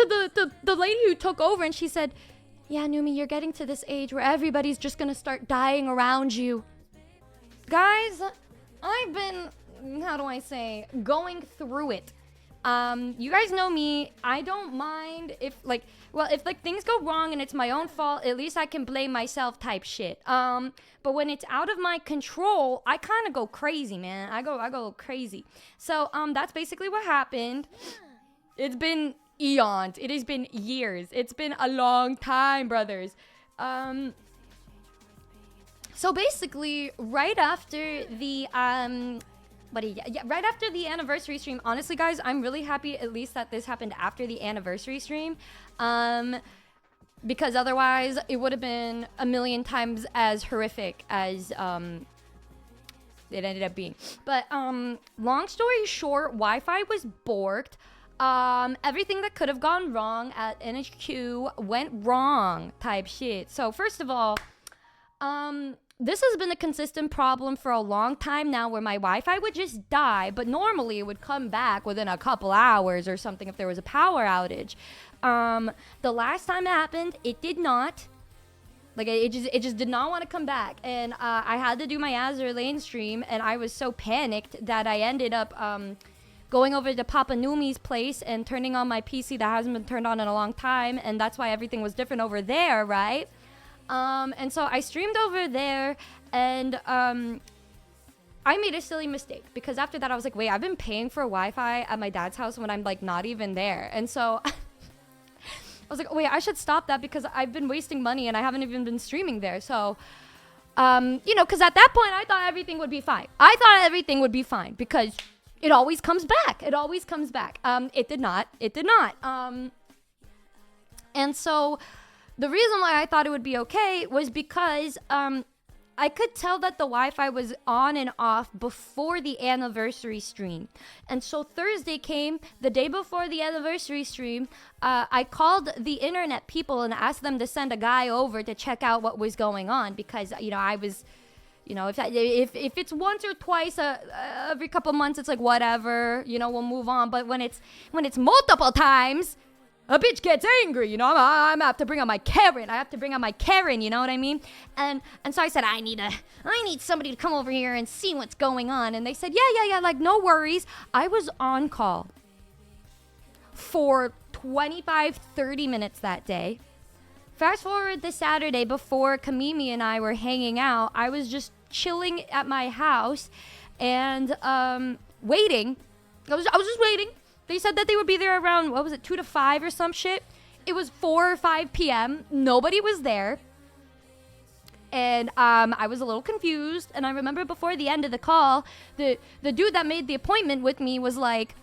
to the lady who took over, and she said, yeah, Numi, you're getting to this age where everybody's just gonna start dying around you. Guys, I've been, how do I say, going through it. You guys know me. I don't mind if things go wrong and it's my own fault, at least I can blame myself type shit. But when it's out of my control, I kind of go crazy, man. I go crazy. So, that's basically what happened. It's been eons. It has been years. It's been a long time, brothers. So basically, right after the, right after the anniversary stream, honestly, guys, I'm really happy at least that this happened after the anniversary stream. Because otherwise, it would have been a million times as horrific as, it ended up being. But, long story short, Wi-Fi was borked. Everything that could have gone wrong at NHQ went wrong type shit. So first of all, this has been a consistent problem for a long time now where my Wi-Fi would just die, but normally it would come back within a couple hours or something if there was a power outage. The last time it happened, it did not. Like, it just did not want to come back. And I had to do my Azure Lane stream, and I was so panicked that I ended up going over to Papa Numi's place and turning on my PC that hasn't been turned on in a long time, and that's why everything was different over there, right? And so I streamed over there, and I made a silly mistake, because after that I was like, wait, I've been paying for Wi-Fi at my dad's house when I'm like not even there. And so I was like, wait, I should stop that because I've been wasting money and I haven't even been streaming there. So you know, because at that point I thought everything would be fine. I thought everything would be fine because it always comes back. It always comes back. It did not. It did not. And so the reason why I thought it would be okay was because I could tell that the Wi-Fi was on and off before the anniversary stream. And so Thursday came, the day before the anniversary stream, I called the internet people and asked them to send a guy over to check out what was going on, because, you know, I was, you know, if it's once or twice every couple months, it's like, whatever, you know, we'll move on. But when it's multiple times, a bitch gets angry, you know. I'm have to bring out my Karen. I have to bring out my Karen, you know what I mean? And so I said, I need somebody to come over here and see what's going on. And they said, yeah, like, no worries. I was on call for 25-30 minutes that day. Fast forward to Saturday, before Kamimi and I were hanging out, I was just chilling at my house and waiting. I was just waiting. They said that they would be there around, 2 to 5 or some shit. It was 4 or 5 p.m. Nobody was there. And I was a little confused. And I remember before the end of the call, the dude that made the appointment with me was like,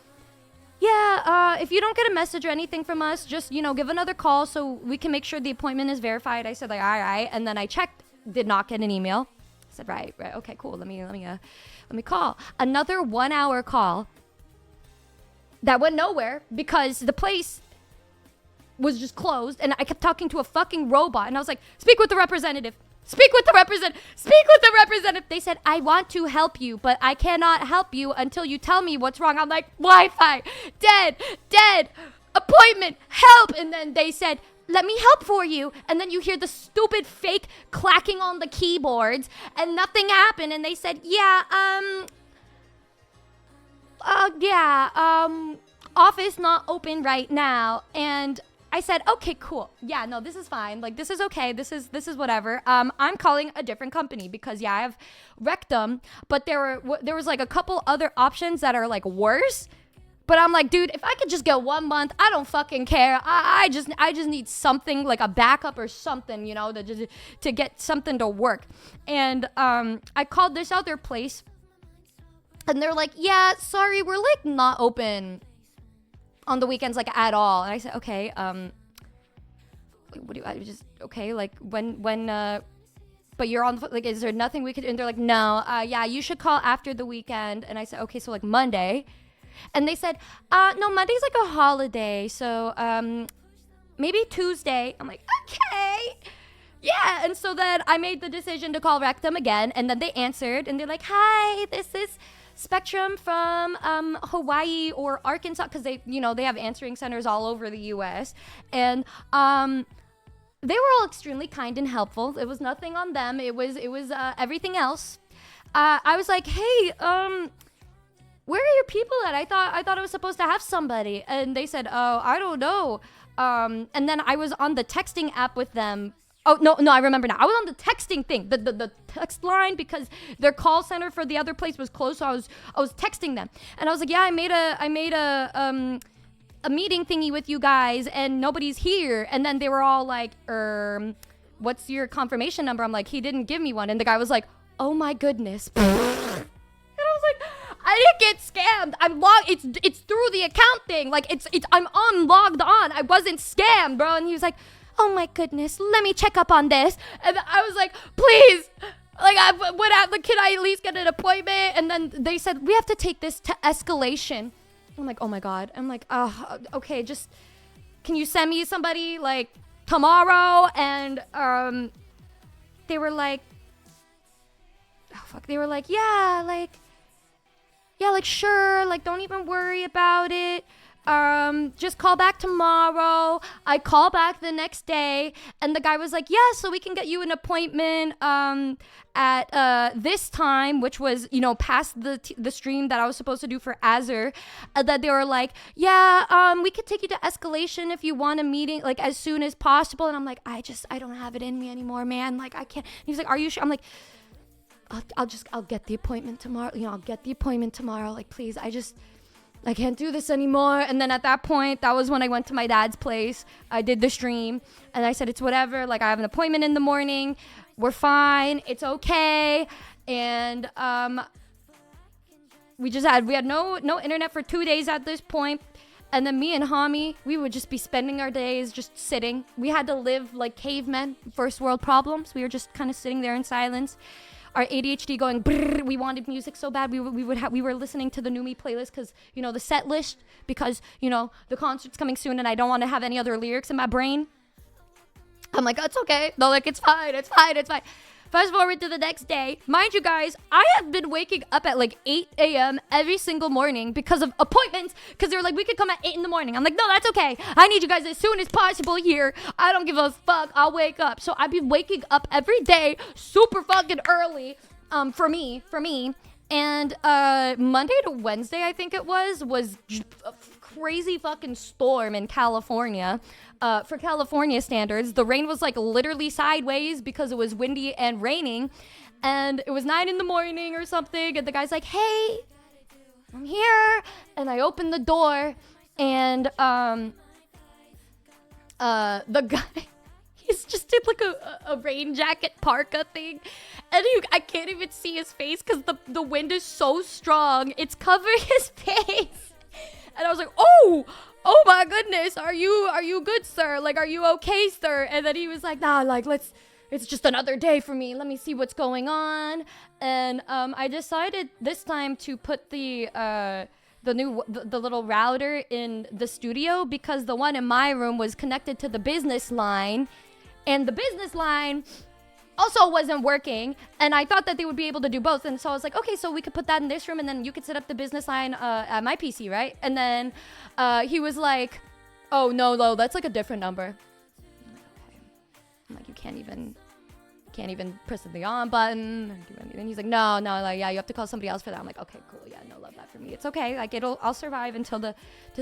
yeah, if you don't get a message or anything from us, just, you know, give another call so we can make sure the appointment is verified. I said, like, all right. And then I checked, did not get an email. I said, right, okay, cool. Let me call. Another 1 hour call that went nowhere because the place was just closed, and I kept talking to a fucking robot, and I was like, speak with the representative. Speak with the representative. Speak with the representative. They said, I want to help you, but I cannot help you until you tell me what's wrong. I'm like, Wi-Fi, dead, appointment, help. And then they said, let me help for you. And then you hear the stupid fake clacking on the keyboards, and nothing happened. And they said, office not open right now. And I said, okay, cool. Yeah, no, this is fine. Like, this is okay. This is whatever. I'm calling a different company because, yeah, I have Rectum, but there was like a couple other options that are like worse. But I'm like, dude, if I could just get 1 month, I don't fucking care. I just need something, like a backup or something, you know, to get something to work. And I called this other place, and they're like, yeah, sorry, we're like not open on the weekends, like, at all. And I said, okay, what do I just, okay, like, when but you're on, like, is there nothing we could, and they're like, no, yeah, you should call after the weekend. And I said, okay, so like Monday. And they said, no, Monday's like a holiday, so maybe Tuesday. I'm like, okay, yeah. And so then I made the decision to call Rectum again, and then they answered, and they're like, hi, this is Spectrum from Hawaii or Arkansas, because they have answering centers all over the U.S. And they were all extremely kind and helpful. It was nothing on them. It was everything else. I was like, hey, where are your people at? I thought I was supposed to have somebody. And they said, oh, I don't know. And then I was on the texting app with them. Oh, no, I remember now. I was on the texting thing, the text line, because their call center for the other place was closed. So I was texting them. And I was like, yeah, I made a meeting thingy with you guys and nobody's here. And then they were all like, what's your confirmation number? I'm like, he didn't give me one. And the guy was like, oh my goodness. And I was like, I didn't get scammed. I'm logged. It's through the account thing. Like I'm logged on. I wasn't scammed, bro. And he was like, oh my goodness, let me check up on this. And I was like, please, like, can I at least get an appointment? And then they said, we have to take this to escalation. I'm like, oh my God. I'm like, oh, okay, just, can you send me somebody like tomorrow? And they were like, oh fuck, they were like, yeah, like sure, like don't even worry about it. Just call back tomorrow. I call back the next day and the guy was like, yeah, so we can get you an appointment at this time, which was, past the stream that I was supposed to do for Azure. That they were like, yeah, we could take you to escalation if you want a meeting like as soon as possible. And I'm like, I don't have it in me anymore, man. Like I can't. And he's like, are you sure? I'm like, I'll get the appointment tomorrow. I'll get the appointment tomorrow. Like, please, I can't do this anymore. And then at that point, that was when I went to my dad's place. I did the stream and I said, it's whatever. Like, I have an appointment in the morning. We're fine. It's okay. And we had no internet for 2 days at this point. And then me and Hami, we would just be spending our days just sitting. We had to live like cavemen, first world problems. We were just kind of sitting there in silence. Our ADHD going, brrr, we wanted music so bad. We were listening to the Numi playlist because, the set list, because, the concert's coming soon and I don't want to have any other lyrics in my brain. I'm like, it's okay. They're like, it's fine. Fast forward to the next day. Mind you guys, I have been waking up at like 8 a.m. every single morning because of appointments. Because they were like, we could come at 8 in the morning. I'm like, no, that's okay. I need you guys as soon as possible here. I don't give a fuck. I'll wake up. So I've been waking up every day super fucking early for me. And Monday to Wednesday, I think it was a crazy fucking storm in California. For California standards, the rain was like literally sideways because it was windy and raining. And it was 9 in the morning or something. And the guy's like, hey, I'm here. And I opened the door and the guy, he's just did like a rain jacket parka thing. And I can't even see his face because the wind is so strong. It's covering his face. And I was like, oh my goodness, are you good, sir? Like, are you okay, sir? And then he was like, nah, like, it's just another day for me. Let me see what's going on. And I decided this time to put the little router in the studio because the one in my room was connected to the business line. And the business line also wasn't working, and I thought that they would be able to do both. And so I was like, okay, so we could put that in this room and then you could set up the business line at my PC, right? And then he was like, oh no, that's like a different number. I'm like, you can't even press the on button or do anything. He's like, no, like, yeah, you have to call somebody else for that. I'm like, okay, cool, yeah, no, love that for me. It's okay, like I'll survive until the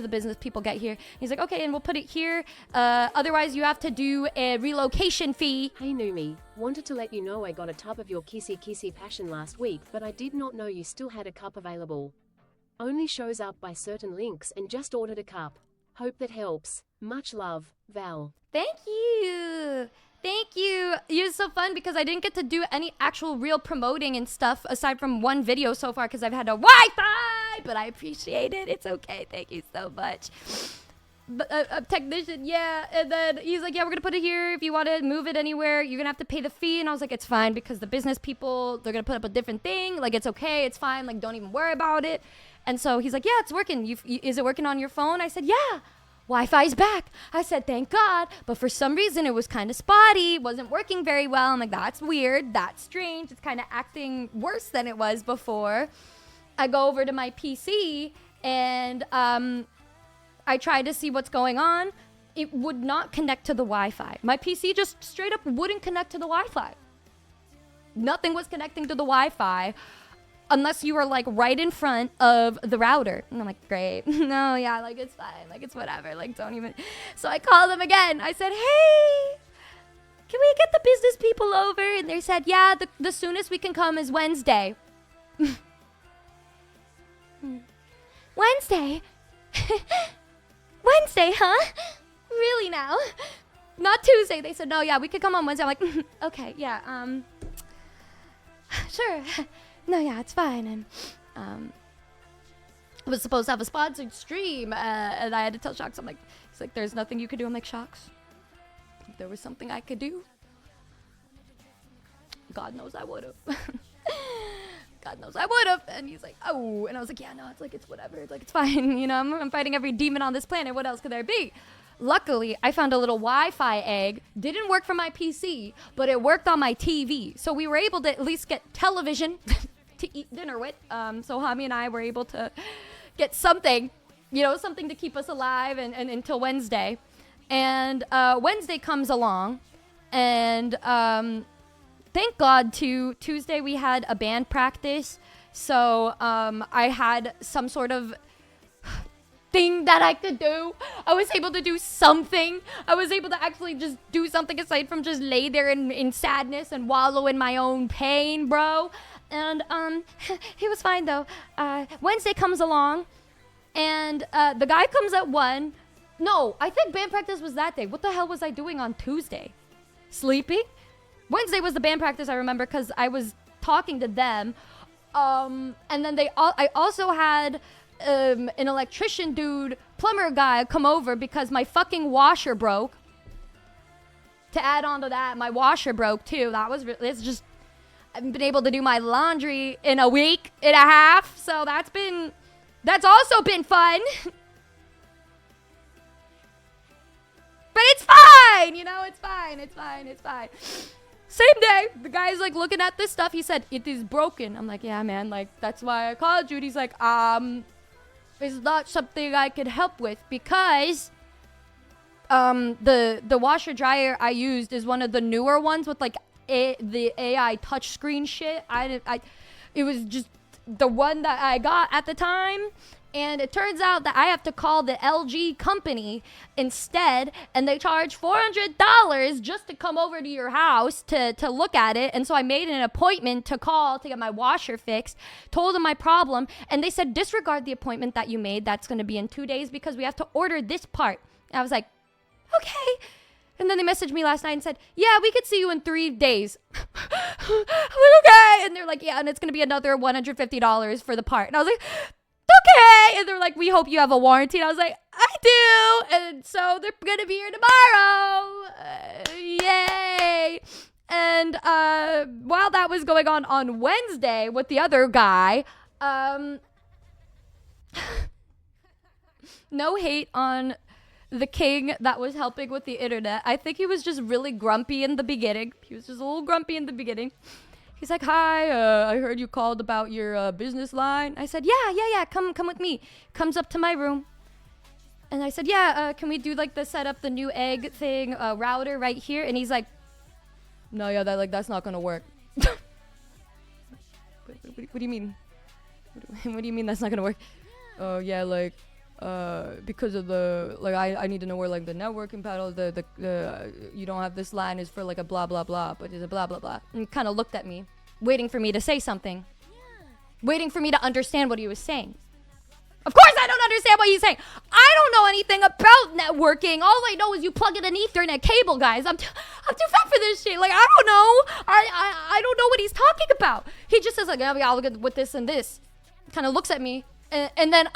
business people get here. He's like, okay, and we'll put it here. Otherwise, you have to do a relocation fee. Hey Numi, wanted to let you know I got a tub of your Kissy Passion last week, but I did not know you still had a cup available. Only shows up by certain links and just ordered a cup. Hope that helps. Much love, Val. Thank you. It was so fun because I didn't get to do any actual real promoting and stuff aside from one video so far because I've had a Wi-Fi, but I appreciate it. It's okay. Thank you so much. But a technician, yeah. And then he's like, yeah, we're going to put it here. If you want to move it anywhere, you're going to have to pay the fee. And I was like, it's fine because the business people, they're going to put up a different thing. Like, it's okay. It's fine. Like, don't even worry about it. And so he's like, yeah, it's working. Is it working on your phone? I said, yeah. Wi-Fi's back. I said, thank God. But for some reason, it was kind of spotty. Wasn't working very well. I'm like, that's weird. That's strange. It's kind of acting worse than it was before. I go over to my PC and I try to see what's going on. It would not connect to the Wi-Fi. My PC just straight up wouldn't connect to the Wi-Fi. Nothing was connecting to the Wi-Fi unless you were like right in front of the router. And I'm like, great. No, yeah, like it's fine. Like it's whatever. Like don't even. So I called them again. I said, hey, can we get the business people over? And they said, yeah, the soonest we can come is Wednesday. Wednesday? Wednesday, huh? Really now? Not Tuesday. They said, no, yeah, we could come on Wednesday. I'm like, okay, yeah, sure. No, yeah, it's fine. And I was supposed to have a sponsored stream, and I had to tell Shox, I'm like, he's like, there's nothing you could do. I'm like, Shox, if there was something I could do, God knows I would have. God knows I would have. And he's like, oh. And I was like, yeah, no, it's like, it's whatever. It's like, it's fine. You know, I'm fighting every demon on this planet. What else could there be? Luckily, I found a little Wi-Fi egg. Didn't work for my PC, but it worked on my TV. So we were able to at least get television to eat dinner with. So Hami and I were able to get something, you know, something to keep us alive and until Wednesday. And Wednesday comes along, and thank God Tuesday we had a band practice. So I had some sort of thing that I could do. I was able to do something. I was able to actually just do something aside from just lay there in sadness and wallow in my own pain, bro. And it was fine though. Wednesday comes along, and the guy comes at 1. No, I think band practice was that day. What the hell was I doing on Tuesday? Sleeping? Wednesday was the band practice, I remember, because I was talking to them. And then I also had an electrician dude, plumber guy, come over because my fucking washer broke. To add on to that, my washer broke too. It's just, I haven't been able to do my laundry in a week and a half. So that's also been fun. But it's fine, you know, it's fine. Same day, the guy's like looking at this stuff. He said, it is broken. I'm like, yeah, man, like, that's why I called you. And he's like, it's not something I could help with because the washer dryer I used is one of the newer ones with like the AI touchscreen shit. It was just the one that I got at the time. And it turns out that I have to call the LG company instead, and they charge $400 just to come over to your house to look at it. And so I made an appointment to call to get my washer fixed, told them my problem, and they said, disregard the appointment that you made. That's going to be in 2 days because we have to order this part. And I was like, okay. And then they messaged me last night and said, yeah, we could see you in 3 days. I'm like, okay. And they're like, yeah, and it's going to be another $150 for the part. And I was like, okay. And they're like, we hope you have a warranty. And I was like, I do. And so they're gonna be here tomorrow. Yay. And while that was going on Wednesday with the other guy, no hate on the king that was helping with the internet. I think he was just really grumpy in the beginning. He was just a little grumpy in the beginning. He's like, hi, I heard you called about your business line. I said, yeah, come with me. Comes up to my room. And I said, yeah, can we do like set up the new egg thing, router right here? And he's like, no, yeah, that's not gonna work. What do you mean? What do you mean that's not gonna work? Oh, yeah, like, because of the, like, I need to know where like the networking panel, the you don't have this line is for like a blah blah blah, but it's a blah blah blah. And he kind of looked at me, waiting for me to say something, waiting for me to understand what he was saying. Of course I don't understand what he's saying. I don't know anything about networking. All I know is you plug in an Ethernet cable, guys. I'm too fat for this shit. Like, I don't know. I don't know what he's talking about. He just says like, yeah, I'll look at with this and this. Kind of looks at me, and then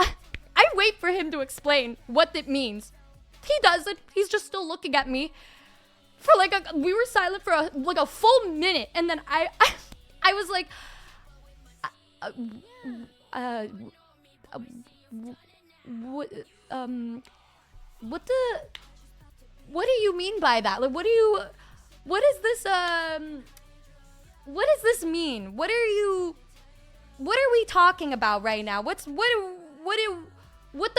I wait for him to explain what it means. He doesn't. He's just still looking at me for like we were silent for a full minute, and then I was like, what do you mean by that? Like, what does this mean? What are you what are we talking about right now? What the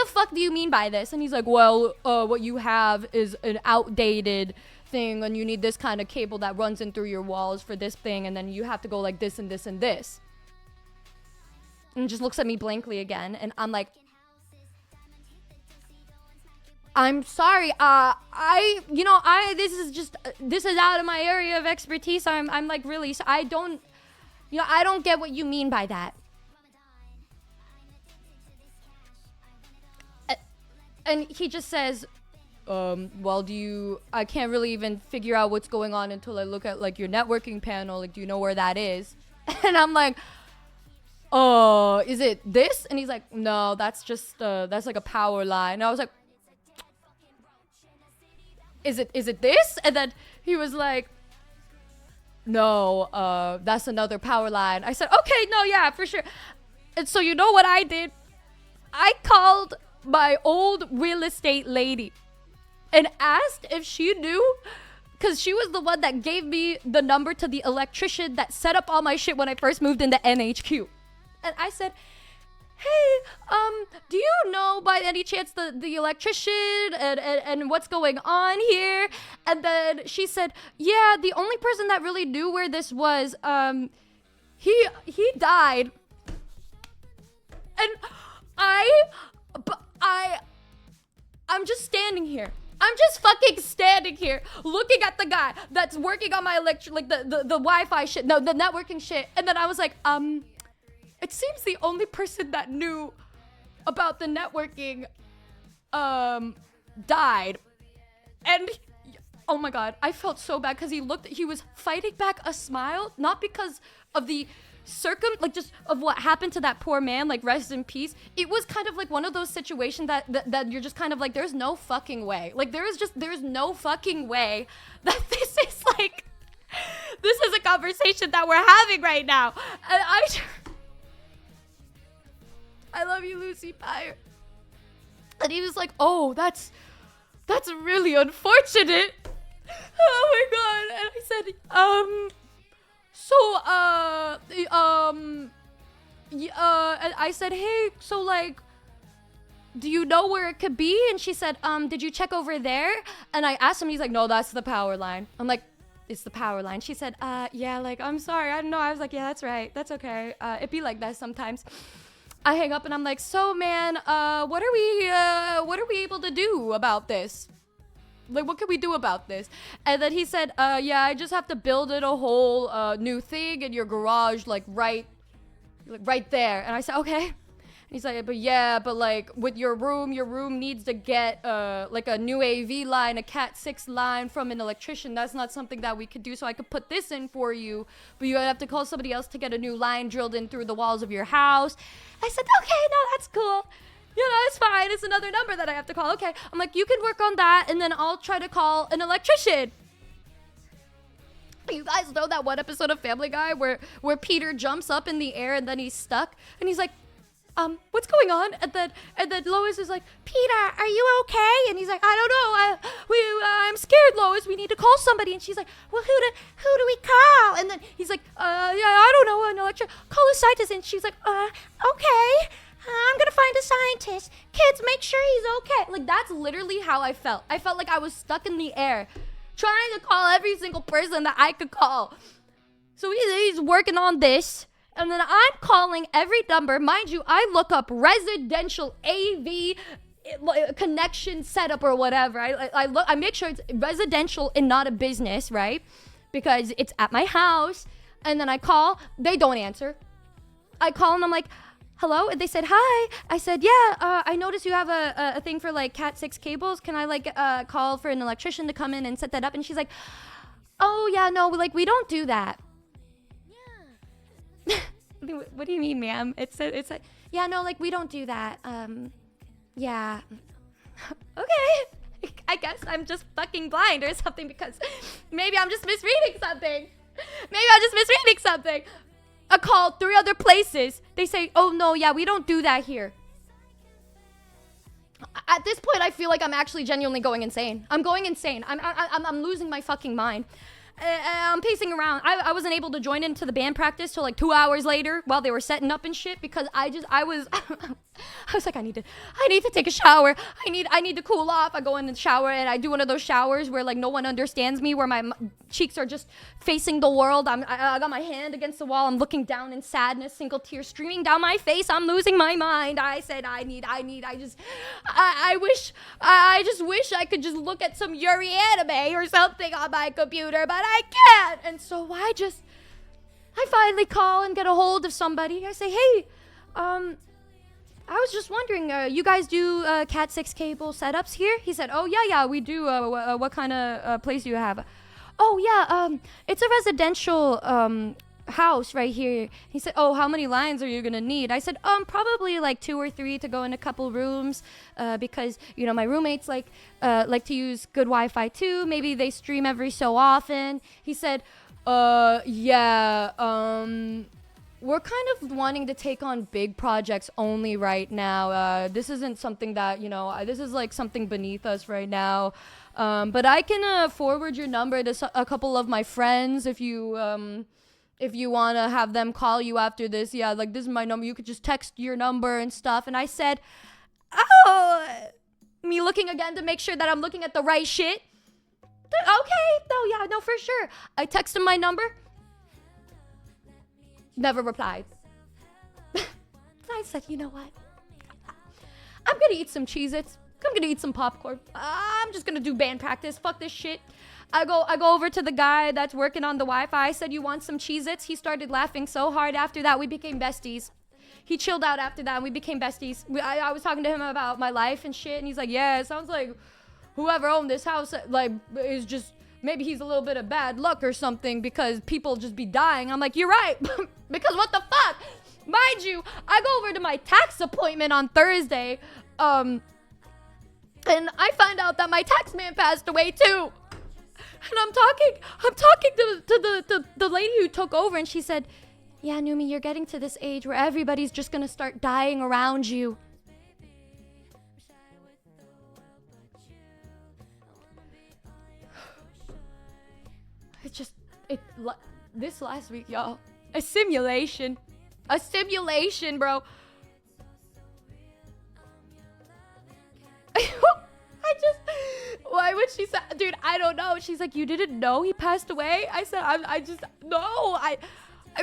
fuck do you mean by this? And he's like, well, what you have is an outdated thing, and you need this kind of cable that runs in through your walls for this thing, and then you have to go like this and this and this. And just looks at me blankly again, and I'm like, I'm sorry, this is out of my area of expertise. I'm like, really, I don't get what you mean by that. And he just says, well, I can't really even figure out what's going on until I look at like your networking panel. Like, do you know where that is? And I'm like, is it this? And he's like, no, that's just, that's like a power line. And I was like, is it this? And then he was like, no, that's another power line. I said, okay, no, yeah, for sure. And so you know what I did? I called my old real estate lady and asked if she knew, because she was the one that gave me the number to the electrician that set up all my shit when I first moved into NHQ. And I said, hey, do you know by any chance the electrician and what's going on here? And then she said, yeah, the only person that really knew where this was, he died. And I'm just standing here. I'm just fucking standing here looking at the guy that's working on my the Wi-Fi shit, no, the networking shit. And then I was like, it seems the only person that knew about the networking died. And oh my god, I felt so bad because he was fighting back a smile, not because of the just of what happened to that poor man, like rest in peace. It was kind of like one of those situations that you're just kind of like, there's no fucking way. Like there's no fucking way that this is a conversation that we're having right now. And I love you, Lucy Pyre. And he was like, oh, that's really unfortunate. Oh my god. And I said, and I said, hey, so like, do you know where it could be? And she said, did you check over there? And I asked him, he's like, no, that's the power line. I'm like, it's the power line. She said, yeah, like, I'm sorry, I don't know. I was like, yeah, that's right, that's okay. It be like that sometimes. I hang up and I'm like, so man, what are we able to do about this? Like, what can we do about this? And then he said, yeah, I just have to build it a whole new thing in your garage, like right there. And I said, okay. And he's like, but like with your room needs to get like a new AV line, a Cat 6 line from an electrician. That's not something that we could do. So I could put this in for you, but you have to call somebody else to get a new line drilled in through the walls of your house. I said, okay, no, that's cool. You know, it's fine. It's another number that I have to call. Okay. I'm like, you can work on that, and then I'll try to call an electrician. You guys know that one episode of Family Guy where Peter jumps up in the air and then he's stuck, and he's like, what's going on? And then Lois is like, Peter, are you okay? And he's like, I don't know. I'm scared, Lois. We need to call somebody. And she's like, well, who do we call? And then he's like, yeah, I don't know. An electrician. Call a scientist. And she's like, okay. I'm gonna find a scientist. Kids, make sure he's okay. Like, that's literally how I felt. I felt like I was stuck in the air, trying to call every single person that I could call. So he's working on this, and then I'm calling every number. Mind you, I look up residential AV connection setup or whatever. I make sure it's residential and not a business, right? Because it's at my house. And then I call. They don't answer. I call and I'm like, hello? And they said, hi. I said, yeah, I noticed you have a thing for like Cat 6 cables. Can I like call for an electrician to come in and set that up? And she's like, oh yeah, no, like we don't do that. Yeah. What do you mean, ma'am? It's like, yeah, no, like we don't do that. Yeah. Okay. I guess I'm just fucking blind or something, because maybe I'm just misreading something. I called 3 other places. They say, oh no, yeah, we don't do that here. At this point, I feel like I'm actually genuinely going insane. I'm going insane. I'm losing my fucking mind. I'm pacing around. I wasn't able to join into the band practice till like 2 hours later while they were setting up and shit because I was like, I need to take a shower. I need to cool off. I go in the shower and I do one of those showers where like no one understands me, where my cheeks are just facing the world. I got my hand against the wall. I'm looking down in sadness, single tear streaming down my face. I'm losing my mind. I said, I just wish I could just look at some Yuri anime or something on my computer, but I can't. And so I finally call and get a hold of somebody. I say, hey, I was just wondering, you guys do Cat 6 cable setups here? He said, oh, yeah, we do. What kind of place do you have? Oh, yeah, it's a residential house right here. He said, oh, how many lines are you gonna need? I said, probably like 2 or 3 to go in a couple rooms, because, you know, my roommates like to use good Wi-Fi too. Maybe they stream every so often. He said, yeah, we're kind of wanting to take on big projects only right now. This isn't something that, you know, this is like something beneath us right now. But I can forward your number to a couple of my friends if you want to have them call you after this. Yeah, like, this is my number. You could just text your number and stuff. And I said, oh, me looking again to make sure that I'm looking at the right shit. Okay, no, yeah, no, for sure. I text him my number. Never replied. I said, you know what? I'm gonna eat some Cheez-Its. I'm gonna eat some popcorn. I'm just gonna do band practice. Fuck this shit. I go over to the guy that's working on the Wi-Fi. I said, you want some Cheez-Its? He started laughing so hard. After that, we became besties. He chilled out after that, and we became besties. I was talking to him about my life and shit, and he's like, yeah, it sounds like whoever owned this house, like, is just, maybe he's a little bit of bad luck or something because people just be dying. I'm like, you're right. Because what the fuck? Mind you, I go over to my tax appointment on Thursday, and I find out that my tax man passed away too. And I'm talking to the lady who took over, and she said, yeah, Numi, you're getting to this age where everybody's just gonna start dying around you. This last week, y'all, a simulation, bro. Why would she say, dude, I don't know. She's like, you didn't know he passed away? I said, I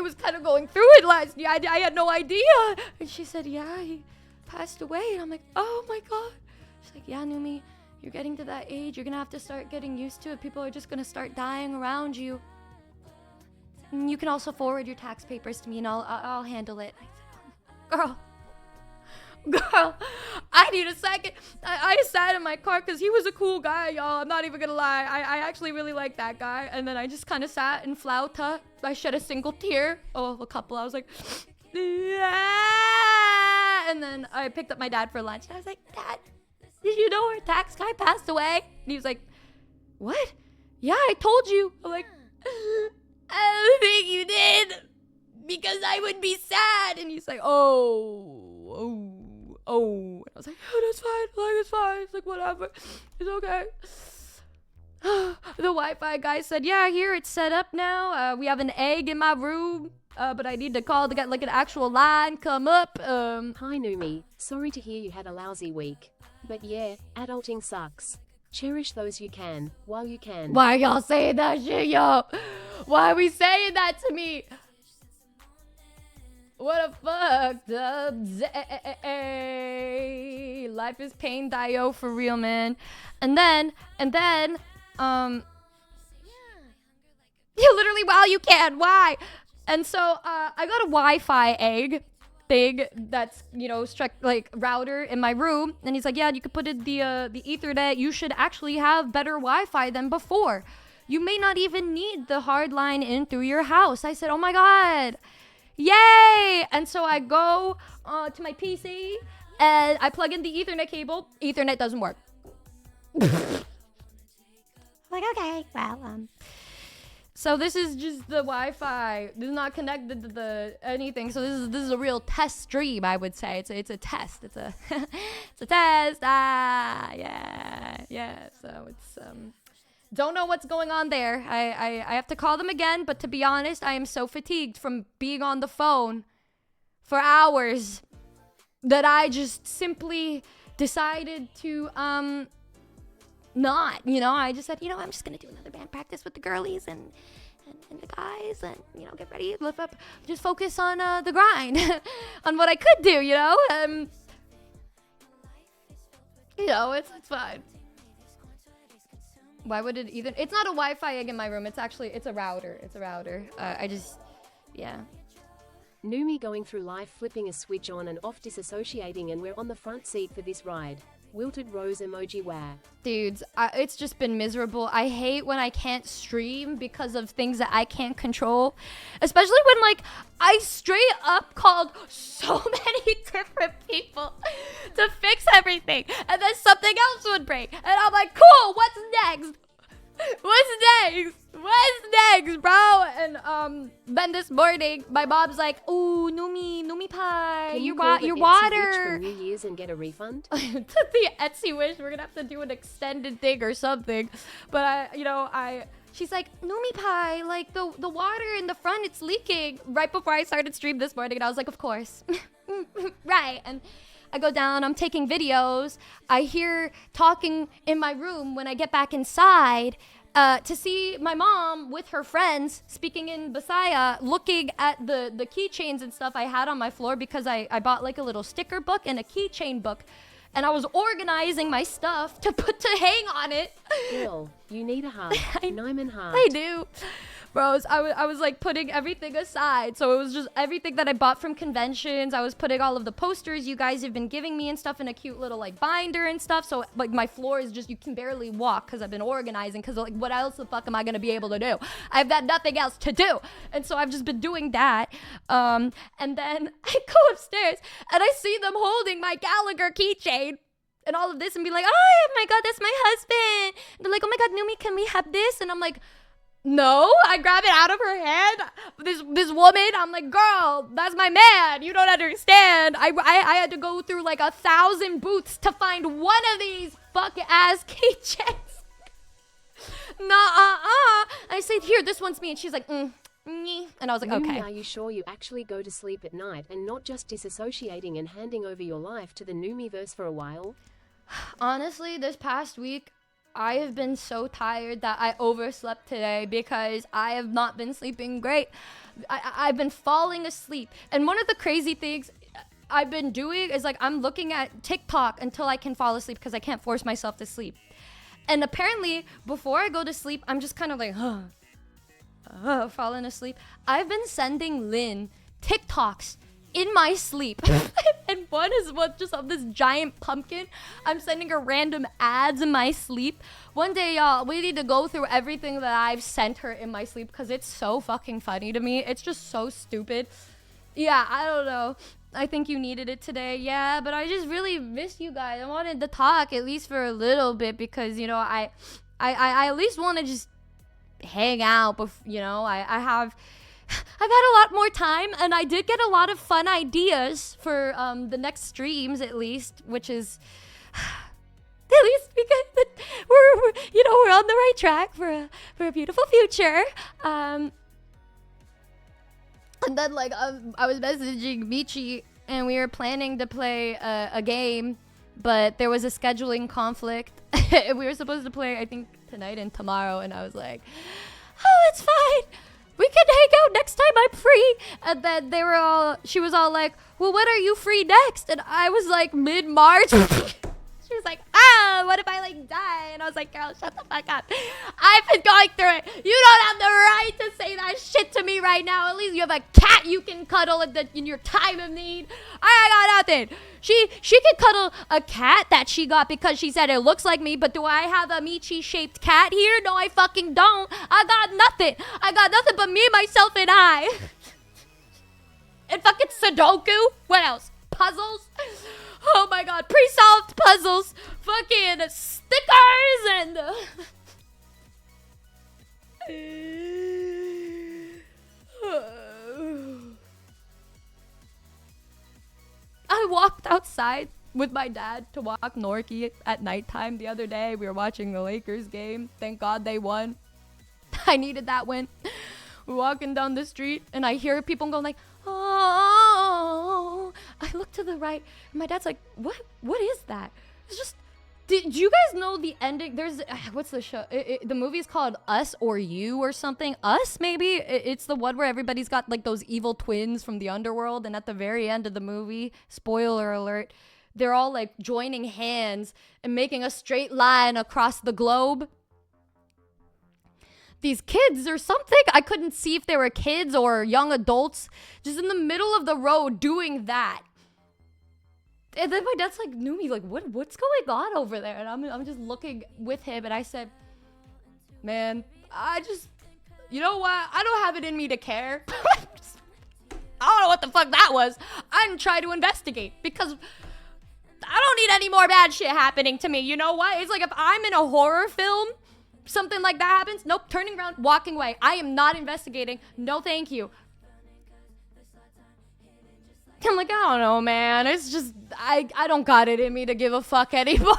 was kind of going through it last year. I had no idea. And she said, yeah, he passed away. And I'm like, oh my God. She's like, yeah, Numi, you're getting to that age. You're going to have to start getting used to it. People are just going to start dying around you. And you can also forward your tax papers to me and I'll handle it. I said, girl, I need a second. I sat in my car because he was a cool guy, y'all. I'm not even gonna lie. I actually really like that guy. And then I just kind of sat in flauta. I shed a single tear. Oh, a couple. I was like, yeah. And then I picked up my dad for lunch. And I was like, Dad, did you know our tax guy passed away? And he was like, what? Yeah, I told you. I'm like, I don't think you did because I would be sad. And he's like, oh. And I was like, oh, that's fine. Like, it's fine. It's like, whatever. It's okay. The Wi-Fi guy said, yeah, here it's set up now. We have an egg in my room. But I need to call to get like an actual line come up. Hi, Numi. Sorry to hear you had a lousy week. But yeah, adulting sucks. Cherish those you can, while you can. Why y'all saying that shit, yo? Why are we saying that to me? What a fucked up day. Life is pain, Dio, for real, man. And then, yeah, literally, while you can, why? And so, I got a Wi-Fi egg thing that's, you know, struck like router in my room. And he's like, yeah, you could put in the Ethernet. You should actually have better Wi-Fi than before. You may not even need the hard line in through your house. I said, oh my God. Yay! And so I go to my PC and I plug in the Ethernet cable. Ethernet doesn't work. Like, okay, well, so this is just the Wi-Fi. This is not connected to the anything. So this is a real test stream, I would say. It's a test. It's a it's a test. Yeah. So don't know what's going on there. I have to call them again, but to be honest, I am so fatigued from being on the phone for hours that I just simply decided to not, I just said, I'm just gonna do another band practice with the girlies and the guys, and get ready, lift up, just focus on the grind, on what I could do, it's fine. Why would it either? It's not a Wi-Fi egg in my room. It's a router. Yeah. Numi going through life flipping a switch on and off disassociating, and we're on the front seat for this ride. Wilted rose emoji where. Dudes, it's just been miserable. I hate when I can't stream because of things that I can't control. Especially when, I straight up called so many different people to fix everything. And then something else would break. And I'm like, cool, what's next? What's next, bro? And then this morning, my mom's like, "Ooh, Numi pie, Can your Etsy water." Wish for New Year's and get a refund? The Etsy wish, we're gonna have to do an extended thing or something. But she's like, "Numi pie, like the water in the front, it's leaking." Right before I started stream this morning, and I was like, "Of course, right." And I go down, I'm taking videos. I hear talking in my room when I get back inside to see my mom with her friends speaking in Bisaya, looking at the keychains and stuff I had on my floor because I bought a little sticker book and a keychain book. And I was organizing my stuff to hang on it. Bill, you need a hug. Nihmune heart. I do. Bros, I was putting everything aside. So it was just everything that I bought from conventions. I was putting all of the posters you guys have been giving me and stuff in a cute little binder and stuff. So my floor is just, you can barely walk because I've been organizing, because what else the fuck am I going to be able to do? I've got nothing else to do. And so I've just been doing that. And then I go upstairs and I see them holding my Gallagher keychain and all of this and be like, oh my God, that's my husband. And they're like, oh my God, Numi, can we have this? And I'm like, no. I grab it out of her hand. This woman, I'm like, girl, that's my man. You don't understand. I had to go through 1,000 booths to find one of these fuck ass keychains. I said, here, this one's me. And she's like, and I was like, Numi, okay. are you sure you actually go to sleep at night and not just disassociating and handing over your life to the Numiverse for a while? Honestly, this past week, I have been so tired that I overslept today because I have not been sleeping great. I've been falling asleep. And one of the crazy things I've been doing is I'm looking at TikTok until I can fall asleep because I can't force myself to sleep. And apparently, before I go to sleep, I'm just kind of falling asleep. I've been sending Lynn TikToks in my sleep. And one is just of this giant pumpkin. I'm sending her random ads in my sleep. One day, y'all, we need to go through everything that I've sent her in my sleep because it's so fucking funny to me. It's just so stupid. Yeah, I don't know. I think you needed it today. Yeah, but I just really miss you guys. I wanted to talk at least for a little bit because, I at least want to just hang out. I've had a lot more time, and I did get a lot of fun ideas for the next streams, at least, which is at least because we're on the right track for a beautiful future. And then I was messaging Michi, and we were planning to play a game, but there was a scheduling conflict. We were supposed to play, I think, tonight and tomorrow, and I was like, oh, it's fine. We can hang out next time I'm free. And then she was all like, well, when are you free next? And I was like, mid-March. She was like, what if I die? And I was like, girl, shut the fuck up. I've been going through it. You don't have the right to say that shit to me right now. At least you have a cat you can cuddle in your time of need. I got nothing. She can cuddle a cat that she got because she said it looks like me, but do I have a Michi-shaped cat here? No, I fucking don't. I got nothing. I got nothing but me, myself, and I. And fucking Sudoku. What else? Puzzles? Oh my God, pre-solved puzzles, fucking stickers, and I walked outside with my dad to walk Norky at nighttime the other day. We were watching the Lakers game. Thank God they won. I needed that win. We're walking down the street and I hear people going like, oh. I look to the right and my dad's like, what is that? It's just, did you guys know the ending? There's, what's the show? The movie's called Us or You or something. Us, maybe? It's the one where everybody's got like those evil twins from the underworld, and at the very end of the movie, spoiler alert, they're all like joining hands and making a straight line across the globe. These kids or something, I couldn't see if they were kids or young adults, just in the middle of the road doing that. And then my dad's like, Numi, like, what's going on over there? And I'm just looking with him, and I said, man, you know what? I don't have it in me to care. I don't know what the fuck that was. I didn't try to investigate because I don't need any more bad shit happening to me. You know what? It's like if I'm in a horror film, something like that happens, nope, turning around, walking away. I am not investigating. No, thank you. I'm like, I don't know, man. It's just, I don't got it in me to give a fuck anymore.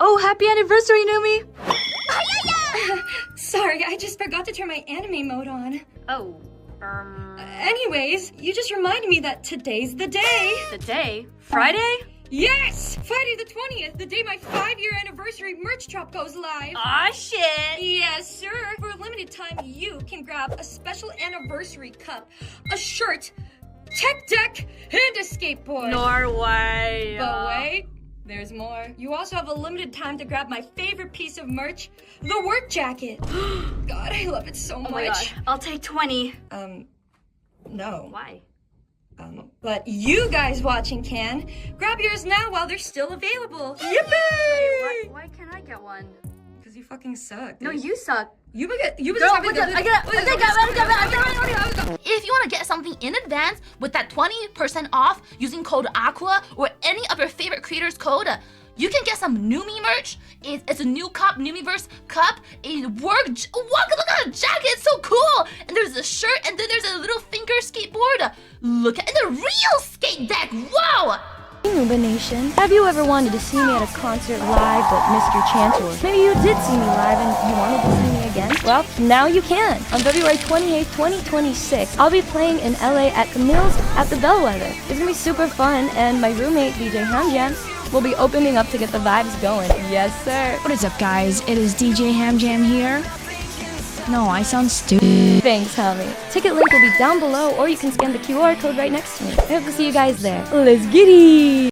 Oh, happy anniversary, Numi! Sorry, I just forgot to turn my anime mode on. Oh, Anyways, you just reminded me that today's the day. the day? Friday? Yes! Friday the 20th, the day my 5-year anniversary merch drop goes live. Aw, shit! Yes, sir. For a limited time, you can grab a special anniversary cup, a shirt, tech deck, and a skateboard. Norway. But wait, there's more. You also have a limited time to grab my favorite piece of merch, the work jacket. God, I love it so much. Oh my God. I'll take 20. No. Why? But you guys watching can. Grab yours now while they're still available. Wait, why can't I get one? Because you fucking suck. No, you suck. You Girl, just what's up? I get it. If you want to get something in advance with that 20% off using code AQUA or any of your favorite creators' code, you can get some Numi merch. It's a new cup, Numiverse cup, a look at the jacket, it's so cool. And there's a shirt, and then there's a little finger skateboard. Look at the real skate deck, wow! Numination, have you ever wanted to see me at a concert live but missed your chance, or maybe you did see me live and you wanted to see me again? Well, now you can. On February 28th, 2026, I'll be playing in LA at the Mills at the Bellwether. It's gonna be super fun, and my roommate DJ Hamjam will be opening up to get the vibes going. Yes, sir. What is up, guys? It is DJ Hamjam here. No, I sound stupid. Thanks, homie. Ticket link will be down below, or you can scan the QR code right next to me. I hope to see you guys there. Let's get it!